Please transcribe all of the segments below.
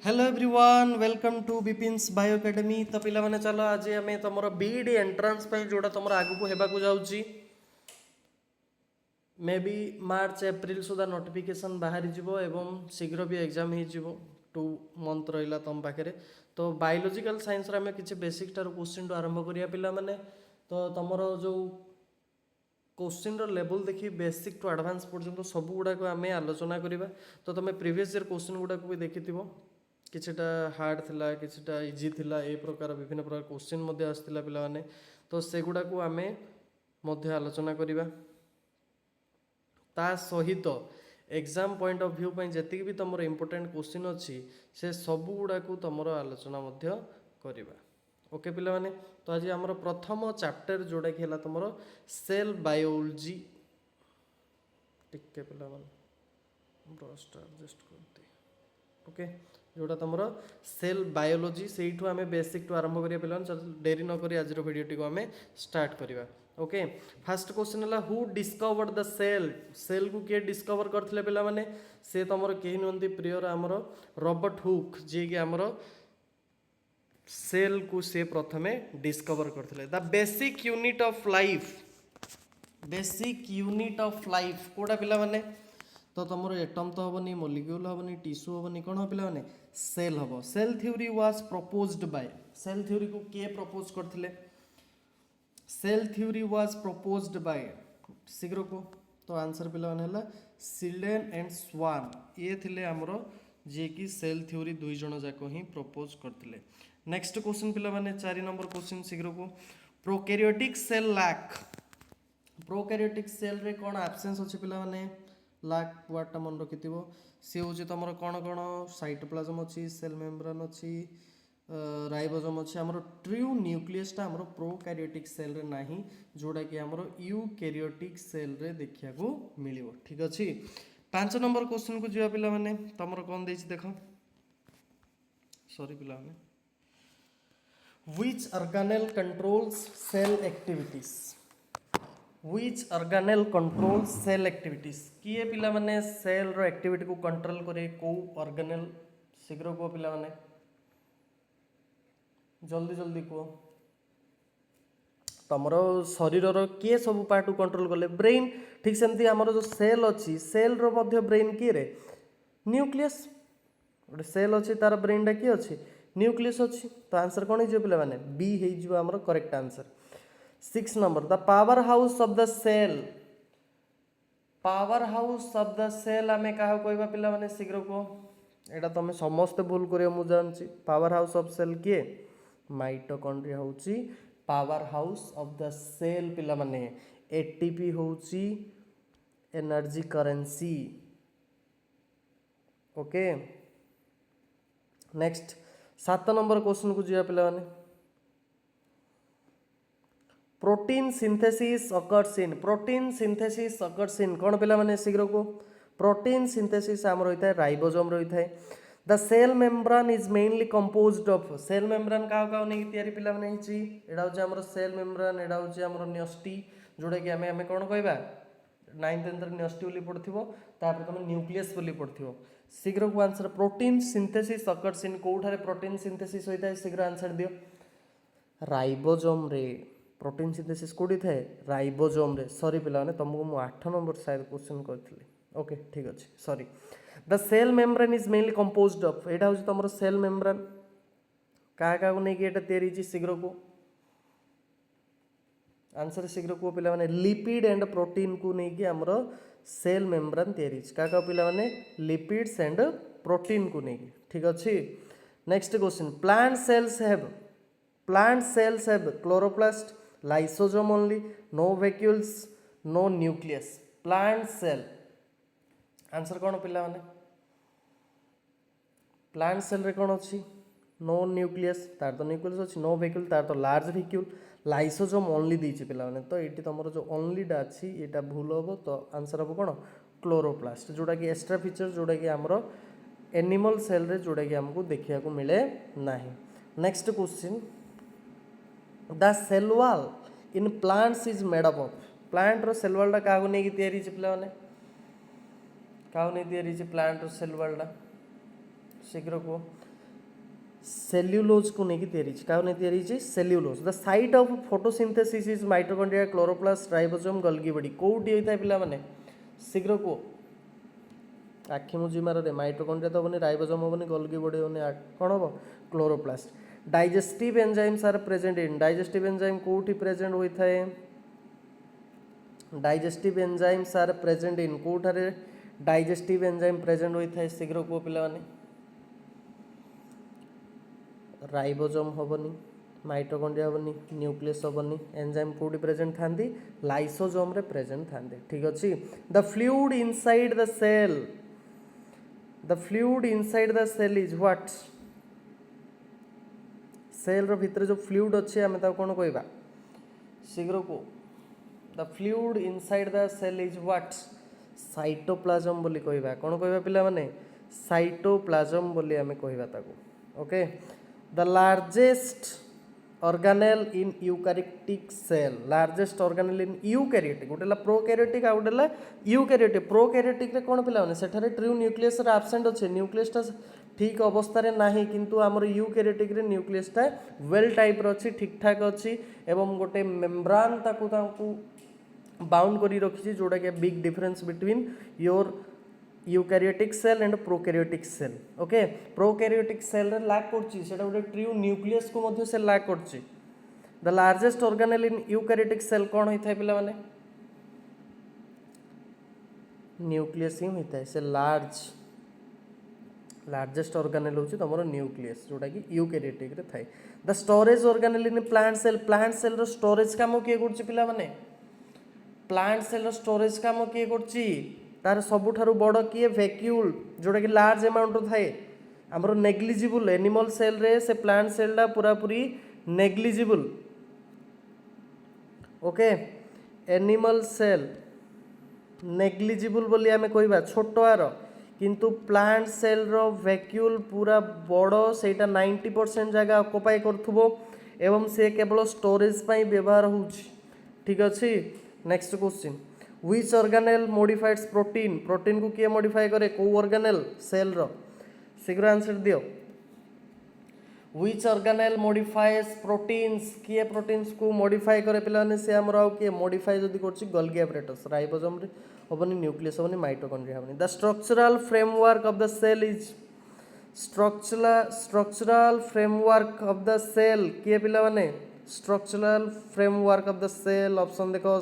Hello everyone welcome to Bipin's bio academy. तो पिला माने चलो आज आम तुम बीडी एंट्रांस जोड़ा तुम आगू को जाऊँगी may be March April Sudha notification बाहरी जीवो एवं शीघ्र भी एग्जाम हो 2 मंथ रहा तुम पाखे। तो बायोलॉजिकल साइंस आम कि बेसिक टार क्वेश्चन आरंभ करिया पिला माने। तो तुम जो क्वेश्चन लेवल देखिए बेसिक टू एडवांस पर्यंत सब गुड़ाक आम आलोचना करवा। तो तुम प्रीवियस ईयर क्वेश्चन गुड़ाक भी देखि किछटा हार्ड थिला किछटा इजी थिला ए प्रकार विभिन्न प्रकार क्वेश्चन आसला पिलाने। तो सेगुड़ा को आम आलोचना करवा ता सहित एग्जाम पॉइंट ऑफ व्यू जी भी तुम इम्पोर्टेंट क्वेश्चन अच्छी से सब गुड़ा को तुम आलोचना करवा। ओके पिला माने। तो आज आमर प्रथम चैप्टर जोड़ा कि है तुम सेल बायोलॉजी टिके पिला माने ब्रशटा एडजस्ट करते। ओके जोड़ा तुम सेल बायोलॉजी से आम बेसिक टू आरंभ करिया पिला चल डेरी न करी आज वीडियो को आम स्टार्ट करवा। ओके फास्ट क्वेश्चन है who discovered the cell. Cell को किए डिस्कवर करथिले पिला माने से तुम कहीं नुहति प्रियर आमर रॉबर्ट हुक जी कि आमर सेल को से प्रथमे डिस्कवर करथिले। The basic unit of life basic unit of life कोड़ा पिला माने तो तुम एटम तो हेनी मॉलिक्यूल हेनी टिश्यू हेनी कौन हम पे सेल हम। Cell theory was proposed by cell theory को किए प्रपोज करथिले। Cell theory was proposed by शीघ्र को तो आंसर पिला है सिल्डेन एंड स्वान ये थिले हमरो जे कि सेल थ्योरी दुई जन जाक ही प्रपोज करथिले। नेक्स्ट क्वेश्चन पिला माने 4 नंबर क्वेश्चन शीघ्र को prokaryotic cell lack prokaryotic cell रे कौन एब्सेंस अच्छे पिला माने लाक वार्डटा मन रखि सी हूँ तुम कौन कौन साइटोप्लाज्म अच्छी सेल मेम्ब्रेन अच्छी राइबोसोम अच्छी आमर ट्रू न्यूक्लियसटा आमर प्रोकैरियोटिक सेल रे नाही जोड़ा कि आमर यूकैरियोटिक सेल रे देखा को मिलिबो। ठीक अच्छे 5 नंबर क्वेश्चन को जीवा पिला माने तुम कौन देछि देख सॉरी पिला माने which organelle controls cell activities which organelle control cell activities किए पिला माने सेल रो एक्टिविटी को कंट्रोल करे को ऑर्गेनेल शीघ्र को पिला माने जल्दी जल्दी को तुमर शरीर रो किए सब पार्ट को कंट्रोल कले ब्रेन। ठीक सेमती आमर जो सेल अच्छी सेल रो मध्य ब्रेन किए रे न्यूक्लियस गोटे सेल अच्छी तार ब्रेन टा किए अच्छी न्यूक्लियस अच्छी। तो आंसर कौन हो पिला माने बी हो आमर correct answer. 6 number the power house of the cell power house of the cell आम क्या कहवा पिला माने शीघ्र को एटा तुम समस्ते भूल कर मुझे जानची पावर हाउस ऑफ सेल किए माइटोकॉन्ड्रिया होची power house of the cell पिला माने एटीपी होची energy currency. Okay next 7 number question को जीवा पिला माने प्रोटीन सिंथेसिस अकर्स इन कौन पिला माने शीघ्र को प्रोटीन सिंथेसिस आम रही है राइबोसोम रही है। The cell membrane is mainly composed of cell membrane क्या क्या नहीं तैयारी पिला माने एडा होची हमर सेल मेम्ब्रेन एडा होची हमर न्यूक्लियस जोड़ा कि आम कौन कहबा 9th 10th न्यूक्लियस बोली पढ़थिबो तापर तुम न्यूक्लियस बोली पढ़थिबो शीघ्र को answer protein synthesis occurs in Kothare protein synthesis होता है शीघ्र आंसर दियो राइबोसोम रे प्रोटीन सिंथेसिस कोडी थाए राइबोसोम रे सॉरी पिला ने तुमको मु 8 नंबर शायद क्वेश्चन करथिली। ओके ठीक अछि sorry the cell membrane is mainly composed of एटा हो तुम सेल मेम्ब्रेन का का को नै कि एटा तयारी छि शीघ्र को आंसर शीघ्र को पिला माने लिपिड एंड प्रोटीन को नै कि हमरो सेल मेम्ब्रेन तयारी छि का पिला माने लिपिड्स एंड प्रोटीन को नै कि ठीक अछि। Next question plant cells have chloroplast lysosome only no vacuoles no nucleus plant cell answer कौन पिला माने प्लांट सेल रे कौन अच्छी नो न्यूक्लियस तार तो न्यूक्लियस अच्छी नो वैक्यूल तार तो लार्ज वैक्यूल लाइसोसोम ओनली दीची पिला माने तो ये तुम जो ओनली डा अच्छी एटा भूल हम तो आंसर हम कौन क्लोरोप्लास्ट जोड़ा कि एक्स्ट्रा फीचर जोड़ा कि आमर एनिमल सेल रे जोड़ा कि हमको देखा मिले ना। Next question the cell wall in plants is made up of plant रो सेल वॉल क्या नहीं तैयारी पिला माने क्या नहीं तैयारी प्लांट रो सेल वॉल शीघ्र को सेल्युलोज को नहीं तैयारी क्या तैयारी cellulose the site of photosynthesis is mitochondria chloroplast ribosome Golgi body कोठी होता है पिला माने शीघ्र को आखि मुझी मारे माइटोकॉन्ड्रिया तो होनी राइबोसोम होनी गल्गी बॉडी होनी कौन हम chloroplast digestive enzymes are present in digestive enzyme कोठी प्रेजेंट होता है digestive enzymes are present in कोठारे डाइजेस्टिव एंजाइम प्रेजेंट होता है शीघ्र को पिला माने राइबोसोम होबनी माइटोकॉन्ड्रिया होबनी न्यूक्लियस होबनी एंजाइम कोडी प्रेजेंट थांदी लाइसोसोम रे प्रेजेंट थांदे ठीक अछि the fluid inside the cell is what cell रो भितर जो फ्लूइड अछि हमें ता कोन कहबा शीघ्र को the fluid inside the cell is what cytoplasm बोली कहबा कोन कहबा पिला माने साइटोप्लाज्म बोली हमें कहबा ताको okay the largest organelle in eukaryotic cell largest organelle in eukaryotic गोटे ला प्रोकैरियोटिक आ गोटे ला यूकैरियोटिक प्रोकैरियोटिक रे कोन पिला माने सेठारे ट्रू न्यूक्लियस रे एब्सेंट अछि न्यूक्लियस ता ठीक अवस्था रे नाही किंतु हमर यूकैरियोटिक रे न्यूक्लियस ता वेल टाइप रो अछि ठीक ठाक अछि एवं गोटे मेम्ब्रेन ताकू बाउंड करी रखी छी जोटा के big difference between your eukaryotic cell and prokaryotic cell okay prokaryotic cell रे लैक करछि सेटा गोटे ट्रू न्यूक्लियस को मध्ये से लैक करछि the largest organelle in eukaryotic cell कोन होइथाय पिला माने न्यूक्लियस ही होइथाय से लार्जेस्ट ऑर्गेनेल होछि तमरो न्यूक्लियस जोटा कि यूकैरियोटिक रे थाय the storage organelle in plant cell रो स्टोरेज काम किए करछि पिला माने प्लांट सेल रो स्टोरेज काम किए करछि तार सबुठारु बड़ किए वैक्यूल जोटा कि लार्ज अमाउंट थाए हमरो नेग्लिजिबल एनिमल सेल रे से प्लांट सेल ला पूरा पूरी negligible okay animal cell negligible बोली हमें कहबा छोट आर किंतु प्लांट सेल रो वैक्यूल पूरा बड़ सेटा 90% जगह ऑक्युपाई करथुबो एवं से केवल स्टोरेज पई व्यवहार होउछि ठीक अछि next question Which organelle modifies protein protein को किए मॉडिफाई करे को organelle सेल रो शीघ्र आंसर दियो Which organelle modifies proteins किए प्रोटीन्स को मॉडिफाई करे पिलाने से हमर आउ किए मॉडिफाई जदी करछि गोल्गी apparatus राइबोसोम रे होबनी न्यूक्लियस होबनी माइटोकॉन्ड्रिया होबनी the structural framework of the cell is structural framework of the cell किए पिला माने structural framework of the cell option देखो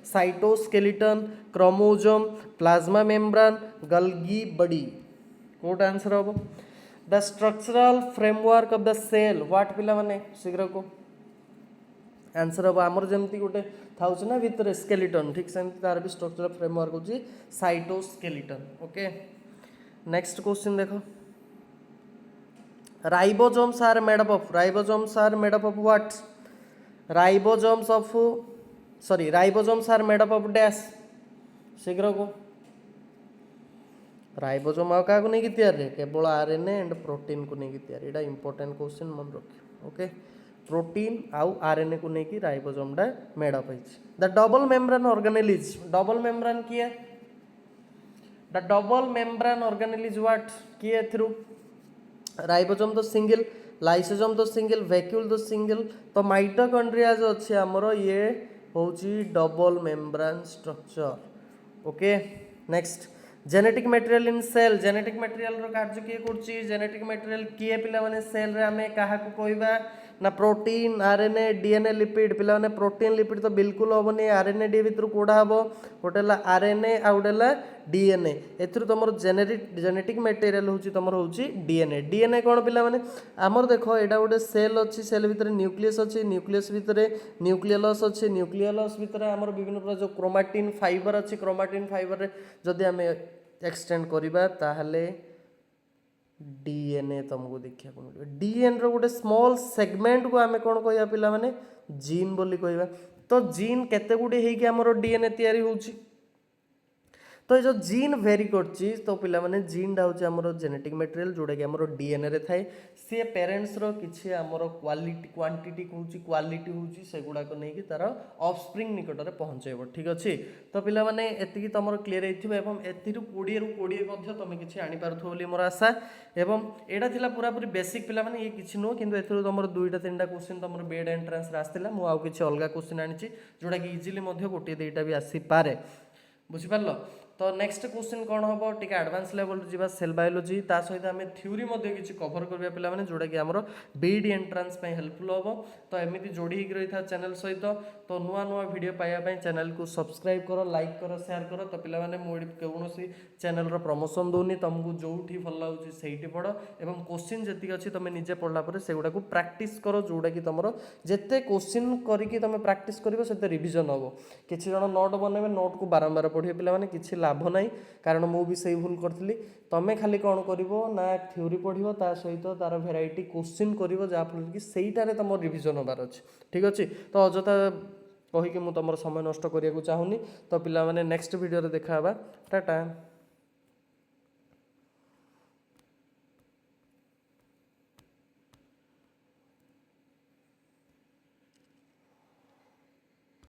cytoskeleton chromosome plasma membrane Golgi body कोट आंसर हो the structural framework of the cell what पिला माने शीघ्र को आंसर हो हमर जेमती गोटे थाउछ ना भीतर स्केलेटन ठीक सेमती तार भी स्ट्रक्चरल फ्रेमवर्क होची साइटोस्केलेटन ओके नेक्स्ट क्वेश्चन देखो ribosomes are made up of what ribosomes are made up of dash शीघ्र को राइबोसोम आ का को नहीं तैयारी केवल आरएनए एंड प्रोटीन को नहीं तैयारी एटा इंपोर्टेंट क्वेश्चन मन रखियो ओके प्रोटीन आउ आरएनए को नहीं राइबोसोम डा मेड अप है the double membrane organelle is double membrane किए the double membrane organelle is what किए थ्रू राइबोसोम तो सिंगल लाइसोसोम तो सिंगल वैक्यूल तो सिंगल तो माइटोकॉन्ड्रिया जो अच्छे हमरो ये होची double membrane structure okay next genetic material in cell genetic material रो कार्य किए करची जेनेटिक मटेरियल किए पिला माने सेल रे हमें काहा को कहबा ना प्रोटीन आरएनए डीएनए लिपिड पिला माने प्रोटीन लिपिड तो बिल्कुल होबनी आरएनए डी भितर कोडा हबो गोटेला आरएनए आ गोटेला डीएनए एथुर तमर जेनेटिक मटेरियल होची तमर होची डीएनए डीएनए कोन पिला माने हमर देखो एटा गोटे सेल अछि सेल भितर न्यूक्लियस अछि न्यूक्लियस भितर न्यूक्लियस अछि न्यूक्लियस भितर हमर विभिन्न प्रकार जो क्रोमैटिन फाइबर अछि क्रोमैटिन फाइबर रे जदी हमें एक्सटेंड करिबा ताहले डीएनए तुमको देखिया को मिले डीएनए रो गोटे स्मॉल सेगमेंट को हमें कोन कहया पिला माने जीन बोली कहबा तो जीन केते गुडी हे कि हमरो डीएनए तयारी होउची तो ये जो जीन भेरी करछि तो पिला माने जीनटा होछि हमर जेनेटिक मटेरियल जोटा कि हमर डीएनए रे थाए सी पेरेंट्स रो किछि हमर क्वालिटी क्वांटिटी होछि क्वालिटी होछि सेगुडा को नै कि तार ऑफस्प्रिंग निकट रे पहुंचेबो ठीक अछि तो पिला माने एतिकी तमर क्लियर हेथिबो एवं एथिरु 20 रु 20 मध्ये तमे किछि आनी पारथो बोली मोर आशा एवं एडा थिला पूरा पूरी बेसिक पिला माने ये किछि नो किंतु एथिरु तमर दुईटा तीनटा क्वेश्चन तमर बीएड एंट्रेंस रे आस्तिला मु आउ किछि अलगा क्वेश्चन आनिछि जोटा कि इजीली मध्ये गोटे दुईटा भी आसी पारे बुझी पारलो तो नेक्स्ट क्वेश्चन कौन हम टिके एडवांस लेवल जीवा सेल बायोलॉजी ता सहित आम थ्योरी किसी कवर करबा पिला माने जोटा कि हमर बीईडी एंट्रेंस पे हेल्पफुल होबो तो एमिति जोड़ी ही रही था चैनल सहित तो नुआ नुआ वीडियो पाया ପାଇଁ चैनल को सब्सक्राइब करो लाइक करो शेयर करो तो पिला माने मोड कोनोसी चैनल रो प्रमोशन दोनी तुमको जोठी भल लागुची सेठी पढ़ो एवं क्वेश्चन जति अछि तमे निजे पढ़ला परे सेगुडा को प्रैक्टिस करो जोटा कि तमरो जेते क्वेश्चन करिकि तमे प्रैक्टिस करिवो सेते रिवीजन होबो किछि जण नोट बनेबे नोट को बारंबार पढ़िए पिला माने किछि लाभ नाही कारण मु भी सही भूल करथली तमे खाली कोन करिवो ना थ्योरी पढ़िवो ता सहित तार वेराइटी क्वेश्चन करिवो जा फल कि सेइटारे तमो रिवीजन होबार अछि ठीक अछि तो अजता कहि कि मु तमर समय नष्ट करिया को चाहुनी तो पिला माने नेक्स्ट वीडियो रे देखा हबा टाटा।